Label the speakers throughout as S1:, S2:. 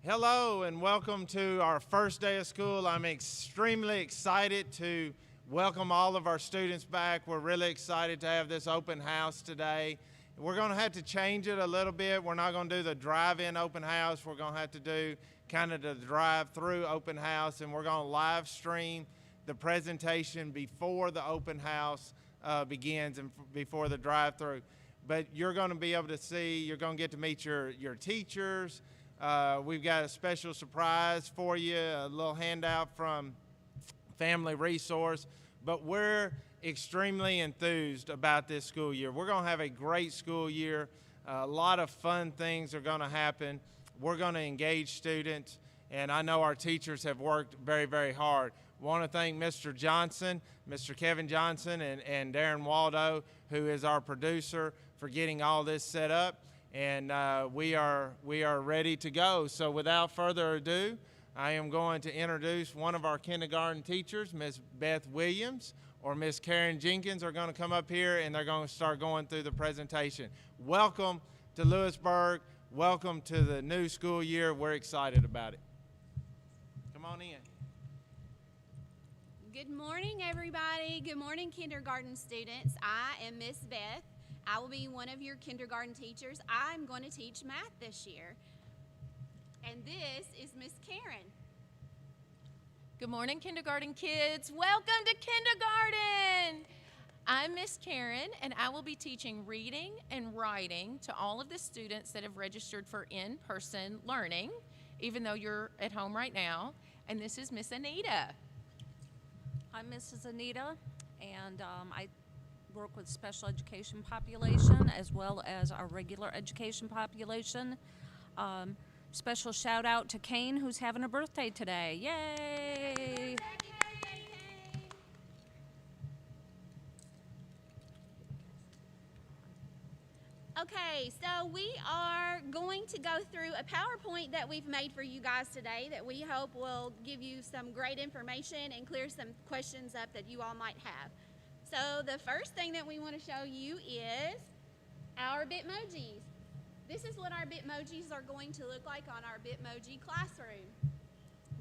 S1: Hello and welcome to our first day of school. I'm extremely excited to welcome all of our students back. We're really excited to have this open house today. We're going to have to change it a little bit. We're not going to do the drive-in open house. We're going to have to do kind of the drive-through open house, and we're going to live stream the presentation before the open house begins and before the drive-through. But you're going to be able to see, you're going to get to meet your teachers. We've got a special surprise for you, a little handout from Family Resource, but we're extremely enthused about this school year. We're going to have a great school year. A lot of fun things are going to happen. We're going to engage students, and I know our teachers have worked very, very hard. Want to thank Mr. Johnson, Mr. Kevin Johnson, and Darren Waldo, who is our producer, for getting all this set up. And we are ready to go. So without further ado, I am going to introduce one of our kindergarten teachers, Miss Beth Williams or Miss Karen Jenkins are going to come up here and they're going to start going through the presentation. Welcome to Lewisburg. Welcome to the new school year. We're excited about it. Come on in.
S2: Good morning, everybody. Good morning, kindergarten students. I am Miss Beth. I will be one of your kindergarten teachers. I'm going to teach math this year. And this is Miss Karen.
S3: Good morning, kindergarten kids. Welcome to kindergarten. I'm Miss Karen, and I will be teaching reading and writing to all of the students that have registered for in-person learning, even though you're at home right now. And this is Miss Anita.
S4: I'm Mrs. Anita, and I work with special education population as well as our regular education population. Special shout out to Kane, who's having a birthday today. Yay!
S2: Okay, so we are going to go through a PowerPoint that we've made for you guys today that we hope will give you some great information and clear some questions up that you all might have. So the first thing that we want to show you is our Bitmojis. This is what our Bitmojis are going to look like on our Bitmoji classroom.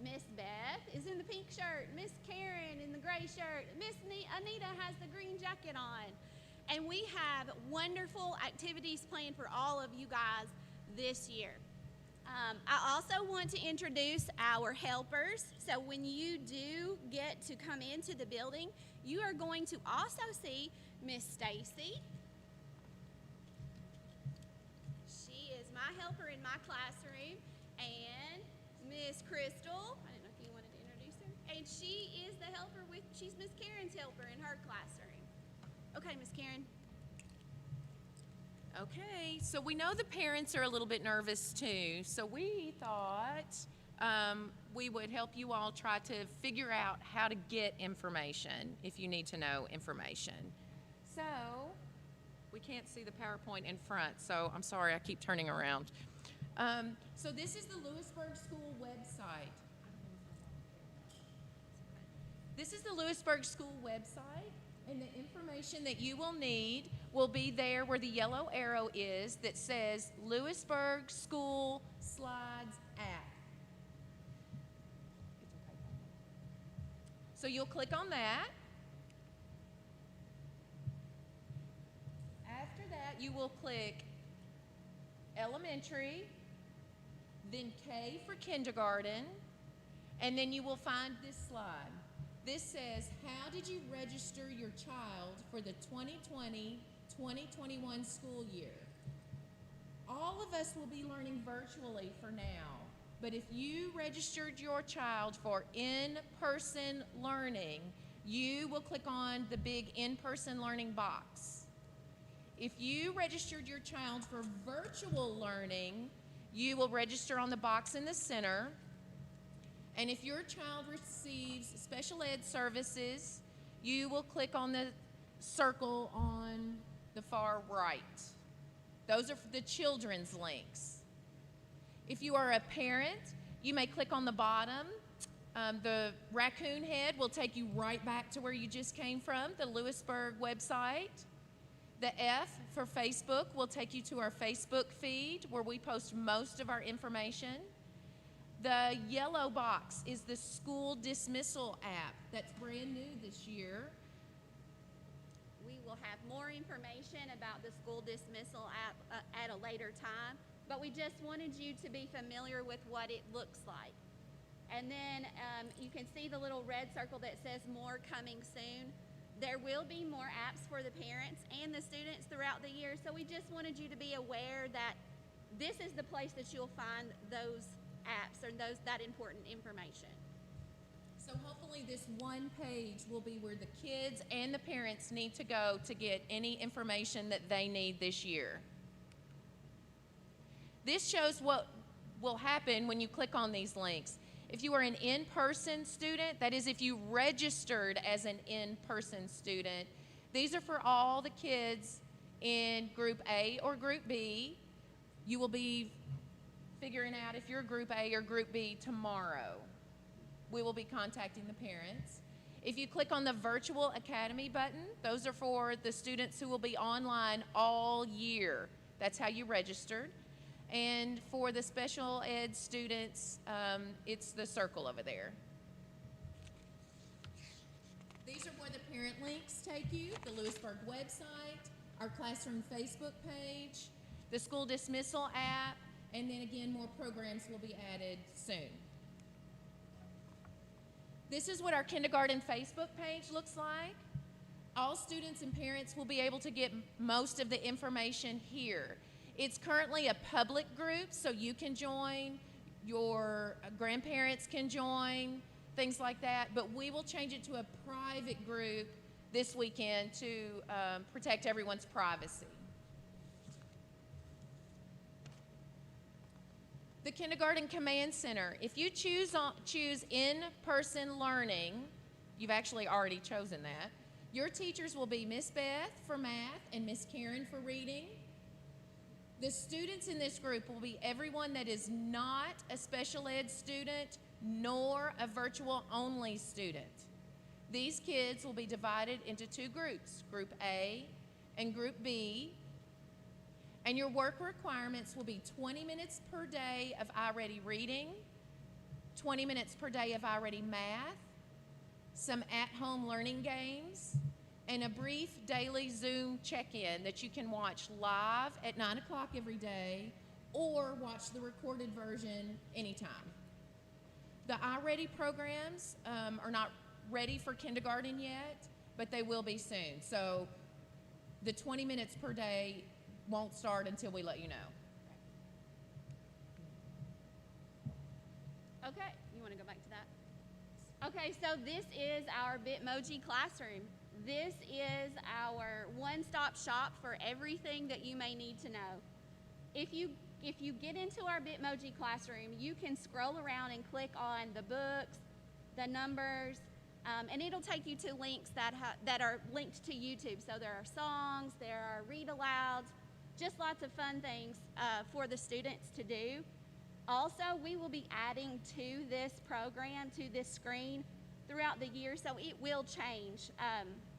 S2: Miss Beth is in the pink shirt, Miss Karen in the gray shirt, Miss Anita has the green jacket on. And we have wonderful activities planned for all of you guys this year. I also want to introduce our helpers. So when you do get to come into the building, you are going to also see Miss Stacy. She is my helper in my classroom, and Miss Crystal. I didn't know if you wanted to introduce her. And she is the helper she's Miss Karen's helper in her classroom. Okay, Miss Karen.
S3: Okay, so we know the parents are a little bit nervous too, so we thought we would help you all try to figure out how to get information if you need to know information. So, we can't see the PowerPoint in front, so I'm sorry, I keep turning around. So this is the Lewisburg School website. This is the Lewisburg School website. And the information that you will need will be there where the yellow arrow is that says Lewisburg School Slides App. So you'll click on that. After that, you will click Elementary, then K for Kindergarten, and then you will find this slide. This says, how did you register your child for the 2020-2021 school year? All of us will be learning virtually for now, but if you registered your child for in-person learning, you will click on the big in-person learning box. If you registered your child for virtual learning, you will register on the box in the center. And if your child receives special ed services, you will click on the circle on the far right. Those are the children's links. If you are a parent, you may click on the bottom. The raccoon head will take you right back to where you just came from, the Lewisburg website. The F for Facebook will take you to our Facebook feed where we post most of our information. The yellow box is the school dismissal app that's brand new this year.
S2: We will have more information about the school dismissal app at a later time, but we just wanted you to be familiar with what it looks like. And then you can see the little red circle that says more coming soon. There will be more apps for the parents and the students throughout the year, so we just wanted you to be aware that this is the place that you'll find those apps or that important information.
S3: So hopefully this one page will be where the kids and the parents need to go to get any information that they need this year. This shows what will happen when you click on these links. If you are an in-person student, that is if you registered as an in-person student, these are for all the kids in Group A or Group B. You will be figuring out if you're Group A or Group B tomorrow. We will be contacting the parents. If you click on the Virtual Academy button, those are for the students who will be online all year. That's how you registered. And for the special ed students, it's the circle over there. These are where the parent links take you, the Lewisburg website, our classroom Facebook page, the school dismissal app, and then again, more programs will be added soon. This is what our kindergarten Facebook page looks like. All students and parents will be able to get most of the information here. It's currently a public group, so you can join, your grandparents can join, things like that, but we will change it to a private group this weekend to protect everyone's privacy. The Kindergarten Command Center. If you choose in-person learning, you've actually already chosen that. Your teachers will be Miss Beth for math and Miss Karen for reading. The students in this group will be everyone that is not a special ed student nor a virtual only student. These kids will be divided into two groups, Group A and Group B. And your work requirements will be 20 minutes per day of iReady reading, 20 minutes per day of iReady math, some at-home learning games, and a brief daily Zoom check-in that you can watch live at 9 o'clock every day or watch the recorded version anytime. The iReady programs are not ready for kindergarten yet, but they will be soon. So the 20 minutes per day won't start until we let you know.
S2: Okay, you want to go back to that? Okay, so this is our Bitmoji classroom. This is our one-stop shop for everything that you may need to know. If you get into our Bitmoji classroom, you can scroll around and click on the books, the numbers, and it'll take you to links that are linked to YouTube. So there are songs, there are read-alouds, just lots of fun things for the students to do. Also, we will be adding to this program, to this screen, throughout the year, so it will change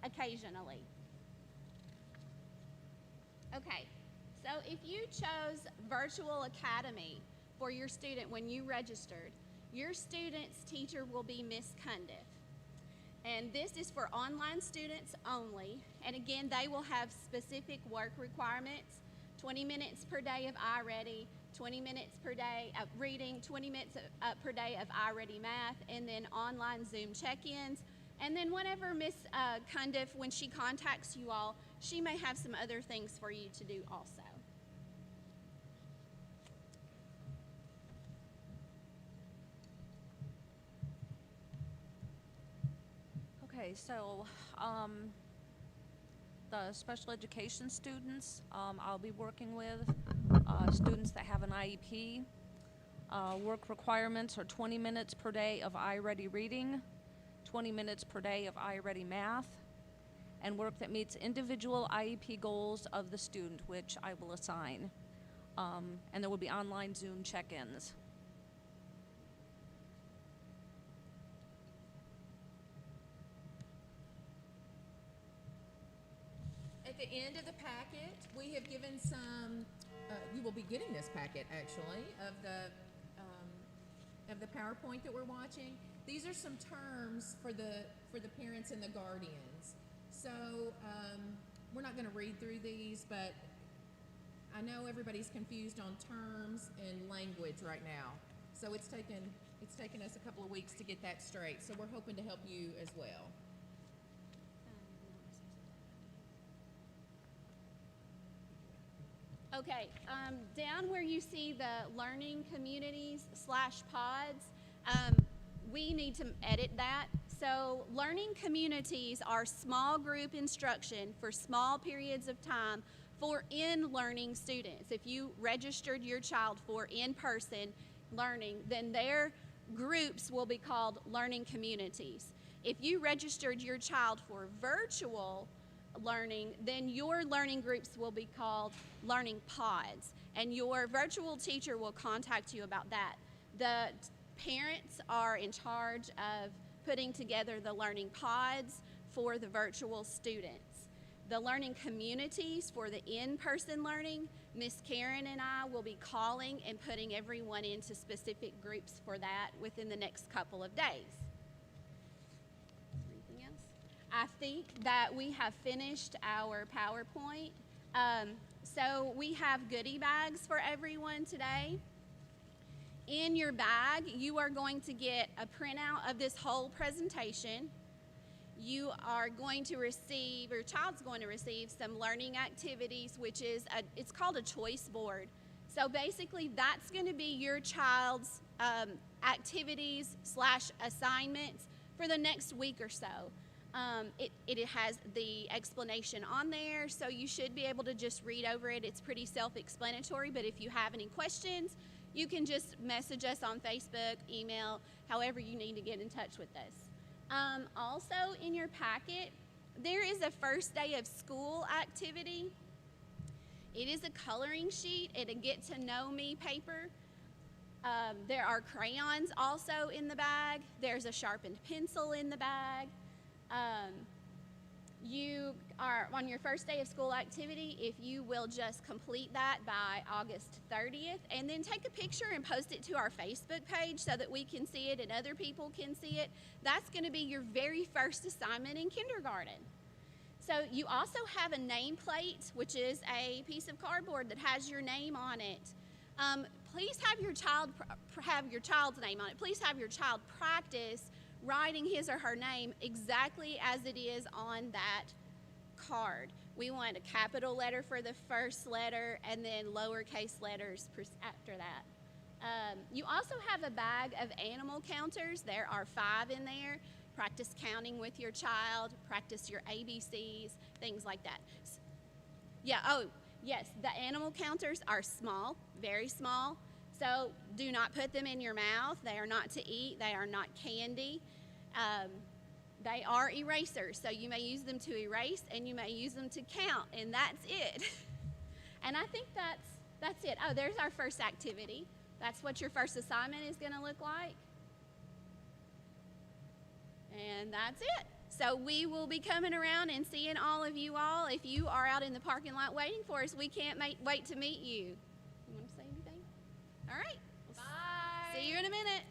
S2: occasionally. Okay, so if you chose Virtual Academy for your student when you registered, your student's teacher will be Miss Cundiff. And this is for online students only. And again, they will have specific work requirements, 20 minutes per day of iReady, 20 minutes per day of reading, 20 minutes per day of iReady math, and then online Zoom check-ins. And then whenever Miss Cundiff, when she contacts you all, she may have some other things for you to do also.
S4: Okay, so the special education students I'll be working with, students that have an IEP. Work requirements are 20 minutes per day of iReady reading, 20 minutes per day of iReady math, and work that meets individual IEP goals of the student, which I will assign. And there will be online Zoom check-ins.
S3: At the end of the packet, we have given some, you will be getting this packet actually, of the of the PowerPoint that we're watching, these are some terms for the parents and the guardians. So we're not going to read through these, but I know everybody's confused on terms and language right now. So it's taken us a couple of weeks to get that straight. So we're hoping to help you as well.
S2: Okay, down where you see the learning communities / pods, we need to edit that. So learning communities are small group instruction for small periods of time for in-learning students. If you registered your child for in-person learning, then their groups will be called learning communities. If you registered your child for virtual learning, then your learning groups will be called learning pods, and your virtual teacher will contact you about that. The parents are in charge of putting together the learning pods for the virtual students. The learning communities for the in-person learning, Miss Karen and I will be calling and putting everyone into specific groups for that within the next couple of days. Anything else? I think that we have finished our PowerPoint. So we have goodie bags for everyone today. In your bag, you are going to get a printout of this whole presentation. You are going to receive, or your child's going to receive, some learning activities, which is, it's called a choice board. So basically, that's going to be your child's activities / assignments for the next week or so. It has the explanation on there, so you should be able to just read over it. It's pretty self-explanatory, but if you have any questions, you can just message us on Facebook, email, however you need to get in touch with us. Also in your packet, there is a first day of school activity. It is a coloring sheet and a get to know me paper. There are crayons also in the bag. There's a sharpened pencil in the bag. You are on your first day of school activity. If you will just complete that by August 30th and then take a picture and post it to our Facebook page so that we can see it and other people can see it, that's going to be your very first assignment in kindergarten. So you also have a nameplate, which is a piece of cardboard that has your name on it. Please have your child's name on it. Please have your child practice writing his or her name exactly as it is on that card. We want a capital letter for the first letter and then lowercase letters after that. You also have a bag of animal counters. There are 5 in there. Practice counting with your child, practice your ABCs, things like that. Yeah, oh, yes, the animal counters are small, very small. So do not put them in your mouth. They are not to eat. They are not candy. They are erasers. So you may use them to erase and you may use them to count, and that's it. And I think that's it. Oh, there's our first activity. That's what your first assignment is going to look like. And that's it. So we will be coming around and seeing all of you all. If you are out in the parking lot waiting for us, we can't wait to meet you. You want to say anything? All right.
S3: Bye.
S2: See you in a minute.